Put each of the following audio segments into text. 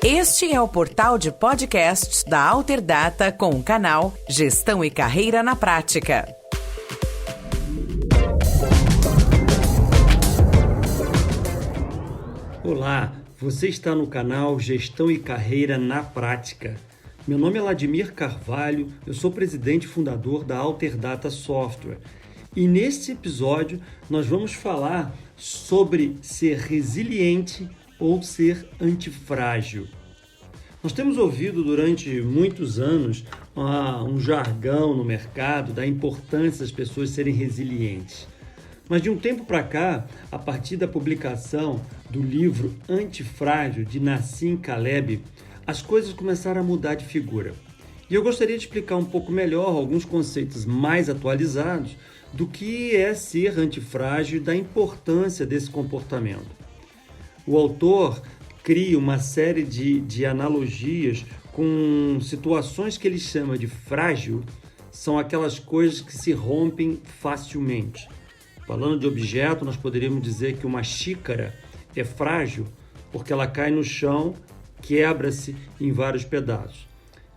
Este é o portal de podcasts da Alterdata com o canal Gestão e Carreira na Prática. Olá, você está no canal Gestão e Carreira na Prática. Meu nome é Ladimir Carvalho, eu sou presidente e fundador da Alterdata Software. E neste episódio nós vamos falar sobre ser resiliente ou ser antifrágil. Nós temos ouvido durante muitos anos um jargão no mercado da importância das pessoas serem resilientes. Mas de um tempo para cá, a partir da publicação do livro Antifrágil, de Nassim Taleb, as coisas começaram a mudar de figura. E eu gostaria de explicar um pouco melhor alguns conceitos mais atualizados do que é ser antifrágil e da importância desse comportamento. O autor cria uma série de analogias com situações que ele chama de frágil, são aquelas coisas que se rompem facilmente. Falando de objeto, nós poderíamos dizer que uma xícara é frágil porque ela cai no chão, quebra-se em vários pedaços.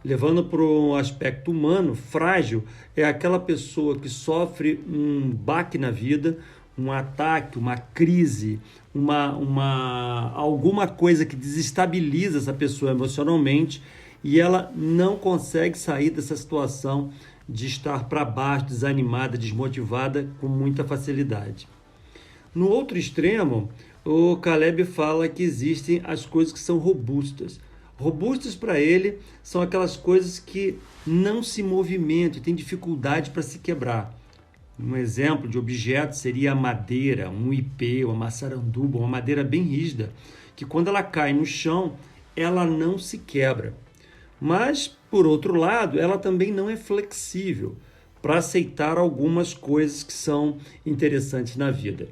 Levando para o aspecto humano, frágil é aquela pessoa que sofre um baque na vida, um ataque, uma crise, alguma coisa que desestabiliza essa pessoa emocionalmente e ela não consegue sair dessa situação de estar para baixo, desanimada, desmotivada com muita facilidade. No outro extremo, o Taleb fala que existem as coisas que são robustas. Robustas para ele são aquelas coisas que não se movimentam e têm dificuldade para se quebrar. Um exemplo de objeto seria a madeira, um ipê, uma maçaranduba, uma madeira bem rígida, que quando ela cai no chão, ela não se quebra. Mas, por outro lado, ela também não é flexível para aceitar algumas coisas que são interessantes na vida.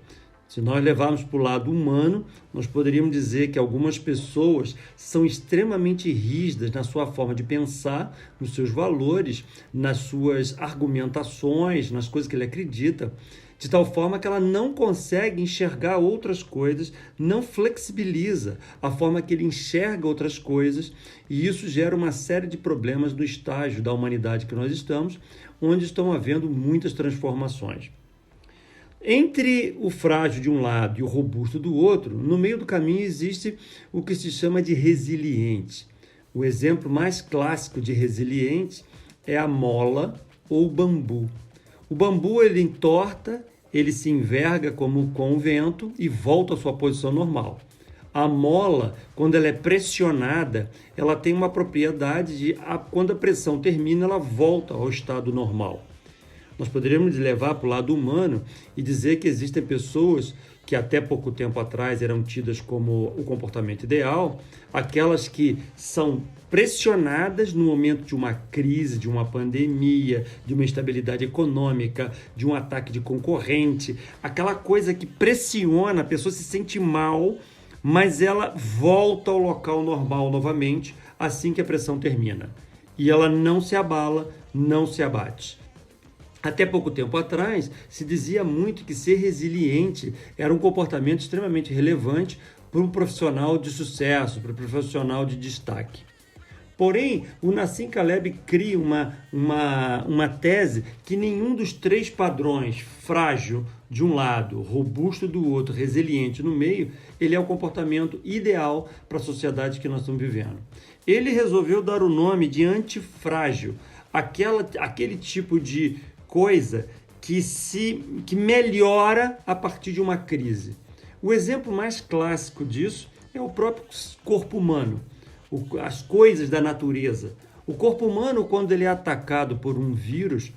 Se nós levarmos para o lado humano, nós poderíamos dizer que algumas pessoas são extremamente rígidas na sua forma de pensar, nos seus valores, nas suas argumentações, nas coisas que ele acredita, de tal forma que ela não consegue enxergar outras coisas, não flexibiliza a forma que ele enxerga outras coisas, e isso gera uma série de problemas no estágio da humanidade que nós estamos, onde estão havendo muitas transformações. Entre o frágil de um lado e o robusto do outro, no meio do caminho existe o que se chama de resiliente. O exemplo mais clássico de resiliente é a mola ou o bambu. O bambu ele entorta, ele se enverga como com o vento e volta à sua posição normal. A mola, quando ela é pressionada, ela tem uma propriedade de, quando a pressão termina, ela volta ao estado normal. Nós poderíamos levar para o lado humano e dizer que existem pessoas que até pouco tempo atrás eram tidas como o comportamento ideal, aquelas que são pressionadas no momento de uma crise, de uma pandemia, de uma instabilidade econômica, de um ataque de concorrente, aquela coisa que pressiona, a pessoa se sente mal, mas ela volta ao local normal novamente assim que a pressão termina. E ela não se abala, não se abate. Até pouco tempo atrás, se dizia muito que ser resiliente era um comportamento extremamente relevante para um profissional de sucesso, para um profissional de destaque. Porém, o Nassim Taleb cria uma tese que nenhum dos três padrões, frágil de um lado, robusto do outro, resiliente no meio, ele é o comportamento ideal para a sociedade que nós estamos vivendo. Ele resolveu dar o nome de antifrágil, aquele tipo de coisa que melhora a partir de uma crise. O exemplo mais clássico disso é o próprio corpo humano, as coisas da natureza. O corpo humano, quando ele é atacado por um vírus,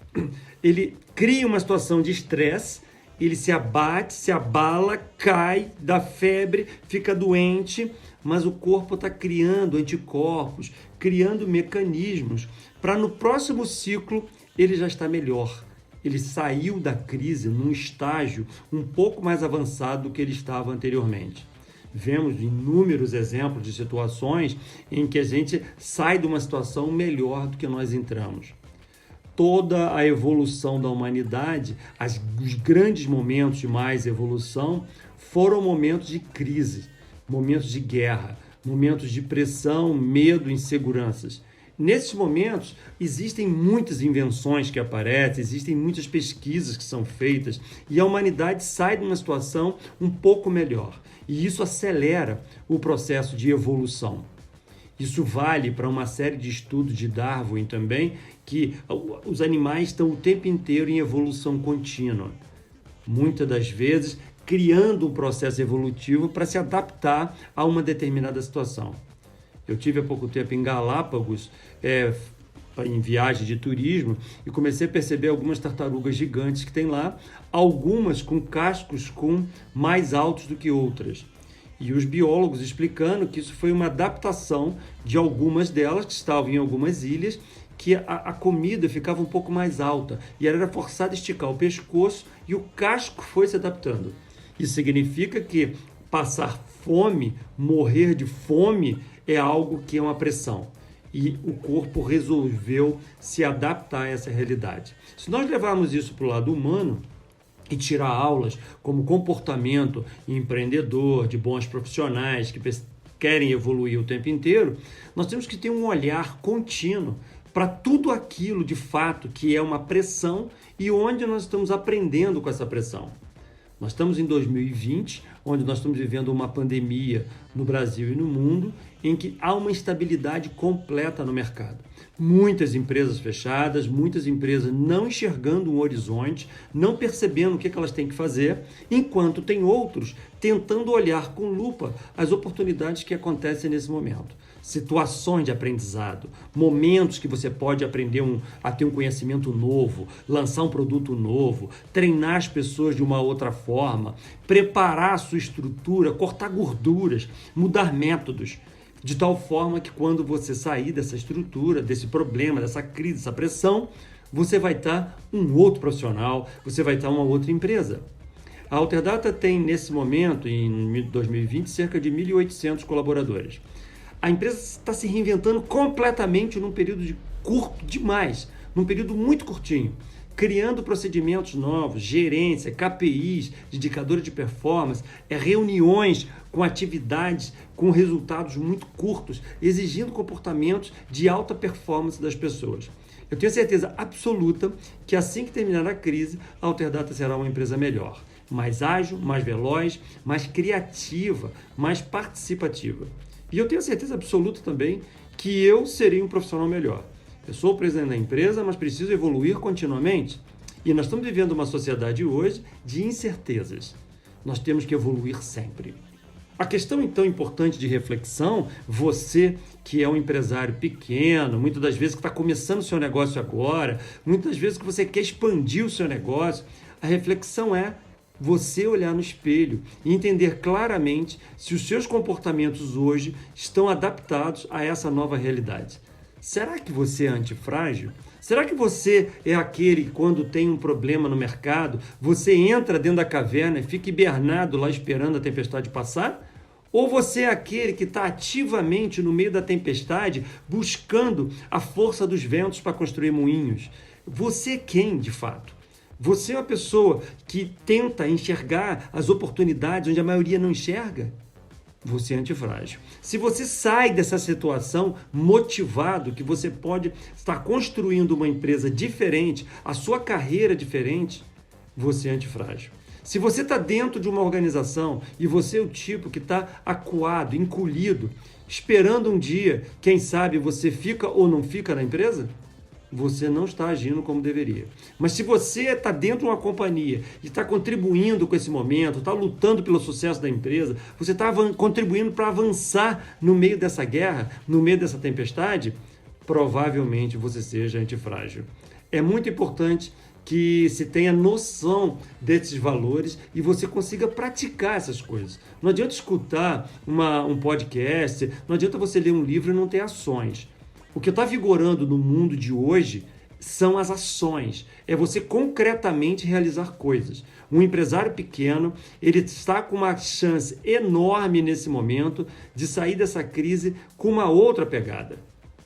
ele cria uma situação de estresse, ele se abate, se abala, cai, dá febre, fica doente, mas o corpo está criando anticorpos, criando mecanismos para no próximo ciclo ele já está melhor. Ele saiu da crise num estágio um pouco mais avançado do que ele estava anteriormente. Vemos inúmeros exemplos de situações em que a gente sai de uma situação melhor do que nós entramos. Toda a evolução da humanidade, os grandes momentos de mais evolução, foram momentos de crise, momentos de guerra, momentos de pressão, medo, inseguranças. Nesses momentos, existem muitas invenções que aparecem, existem muitas pesquisas que são feitas e a humanidade sai de uma situação um pouco melhor. E isso acelera o processo de evolução. Isso vale para uma série de estudos de Darwin também, que os animais estão o tempo inteiro em evolução contínua. Muitas das vezes, criando um processo evolutivo para se adaptar a uma determinada situação. Eu tive há pouco tempo em Galápagos, em viagem de turismo, e comecei a perceber algumas tartarugas gigantes que tem lá, algumas com cascos mais altos do que outras. E os biólogos explicando que isso foi uma adaptação de algumas delas que estavam em algumas ilhas, que a comida ficava um pouco mais alta e ela era forçada a esticar o pescoço e o casco foi se adaptando. Isso significa que passar fome, morrer de fome, é algo que é uma pressão. E o corpo resolveu se adaptar a essa realidade. Se nós levarmos isso para o lado humano e tirar aulas como comportamento empreendedor, de bons profissionais que querem evoluir o tempo inteiro, nós temos que ter um olhar contínuo para tudo aquilo de fato que é uma pressão e onde nós estamos aprendendo com essa pressão. Nós estamos em 2020, onde nós estamos vivendo uma pandemia no Brasil e no mundo, em que há uma instabilidade completa no mercado. Muitas empresas fechadas, muitas empresas não enxergando um horizonte, não percebendo o que elas têm que fazer, enquanto tem outros tentando olhar com lupa as oportunidades que acontecem nesse momento. Situações de aprendizado, momentos que você pode aprender a ter um conhecimento novo, lançar um produto novo, treinar as pessoas de uma outra forma, preparar a sua estrutura, cortar gorduras, mudar métodos, de tal forma que quando você sair dessa estrutura, desse problema, dessa crise, dessa pressão, você vai estar um outro profissional, você vai estar uma outra empresa. A Alterdata tem, nesse momento, em 2020, cerca de 1.800 colaboradores. A empresa está se reinventando completamente num período curto demais, num período muito curtinho, criando procedimentos novos, gerência, KPIs, indicadores de performance, reuniões com atividades com resultados muito curtos, exigindo comportamentos de alta performance das pessoas. Eu tenho certeza absoluta que assim que terminar a crise, a Alterdata será uma empresa melhor, mais ágil, mais veloz, mais criativa, mais participativa. E eu tenho certeza absoluta também que eu serei um profissional melhor. Eu sou o presidente da empresa, mas preciso evoluir continuamente. E nós estamos vivendo uma sociedade hoje de incertezas. Nós temos que evoluir sempre. A questão, então, importante de reflexão, você que é um empresário pequeno, muitas das vezes que está começando o seu negócio agora, muitas das vezes que você quer expandir o seu negócio, a reflexão é você olhar no espelho e entender claramente se os seus comportamentos hoje estão adaptados a essa nova realidade. Será que você é antifrágil? Será que você é aquele que, quando tem um problema no mercado, você entra dentro da caverna e fica hibernado lá esperando a tempestade passar? Ou você é aquele que está ativamente no meio da tempestade buscando a força dos ventos para construir moinhos? Você é quem, de fato? Você é uma pessoa que tenta enxergar as oportunidades onde a maioria não enxerga? Você é antifrágil. Se você sai dessa situação motivado que você pode estar construindo uma empresa diferente, a sua carreira diferente, você é antifrágil. Se você está dentro de uma organização e você é o tipo que está acuado, encolhido, esperando um dia, quem sabe você fica ou não fica na empresa, você não está agindo como deveria. Mas se você está dentro de uma companhia e está contribuindo com esse momento, está lutando pelo sucesso da empresa, você está contribuindo para avançar no meio dessa guerra, no meio dessa tempestade, provavelmente você seja antifrágil. É muito importante que se tenha noção desses valores e você consiga praticar essas coisas. Não adianta escutar um podcast, não adianta você ler um livro e não ter ações. O que está vigorando no mundo de hoje são as ações. É você concretamente realizar coisas. Um empresário pequeno, ele está com uma chance enorme nesse momento de sair dessa crise com uma outra pegada.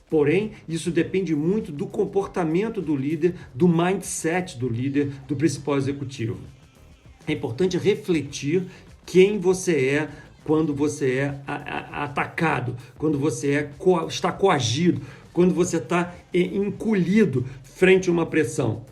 Porém, isso depende muito do comportamento do líder, do mindset do líder, do principal executivo. É importante refletir quem você é quando você é atacado, quando você está coagido, quando você está encolhido frente a uma pressão,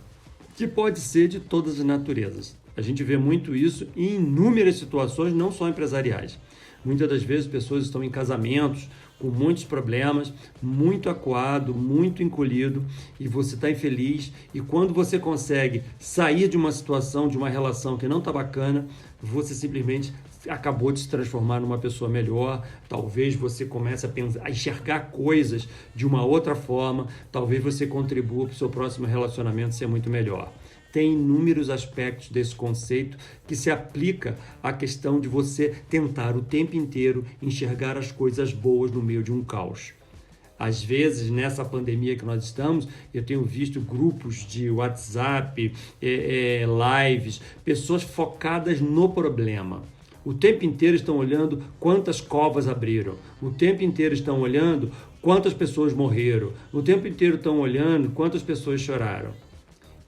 que pode ser de todas as naturezas. A gente vê muito isso em inúmeras situações, não só empresariais. Muitas das vezes pessoas estão em casamentos com muitos problemas, muito acuado, muito encolhido, e você está infeliz, e quando você consegue sair de uma situação, de uma relação que não está bacana, você simplesmente acabou de se transformar numa pessoa melhor. Talvez você comece a enxergar coisas de uma outra forma, talvez você contribua para o seu próximo relacionamento ser muito melhor. Tem inúmeros aspectos desse conceito que se aplica à questão de você tentar o tempo inteiro enxergar as coisas boas no meio de um caos. Às vezes, nessa pandemia que nós estamos, eu tenho visto grupos de WhatsApp, lives, pessoas focadas no problema. O tempo inteiro estão olhando quantas covas abriram. O tempo inteiro estão olhando quantas pessoas morreram. O tempo inteiro estão olhando quantas pessoas choraram.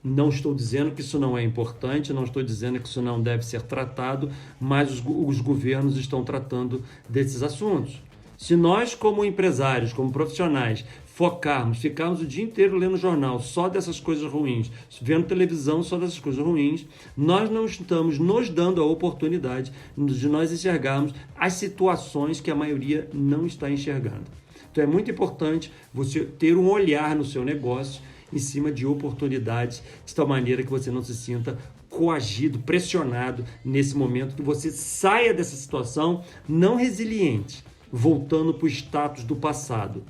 Não estou dizendo que isso não é importante, não estou dizendo que isso não deve ser tratado, mas os governos estão tratando desses assuntos. Se nós, como empresários, como profissionais, ficarmos o dia inteiro lendo jornal só dessas coisas ruins, vendo televisão só dessas coisas ruins, nós não estamos nos dando a oportunidade de nós enxergarmos as situações que a maioria não está enxergando. Então é muito importante você ter um olhar no seu negócio em cima de oportunidades, de tal maneira que você não se sinta coagido, pressionado nesse momento, que você saia dessa situação não resiliente, voltando para o status do passado,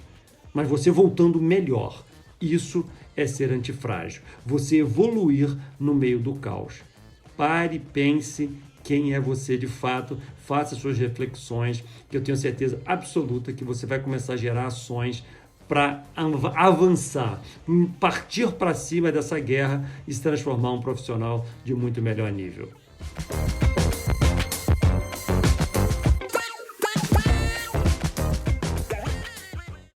mas você voltando melhor. Isso é ser antifrágil, você evoluir no meio do caos. Pare, pense quem é você de fato, faça suas reflexões, que eu tenho certeza absoluta que você vai começar a gerar ações para avançar, partir para cima dessa guerra e se transformar um profissional de muito melhor nível.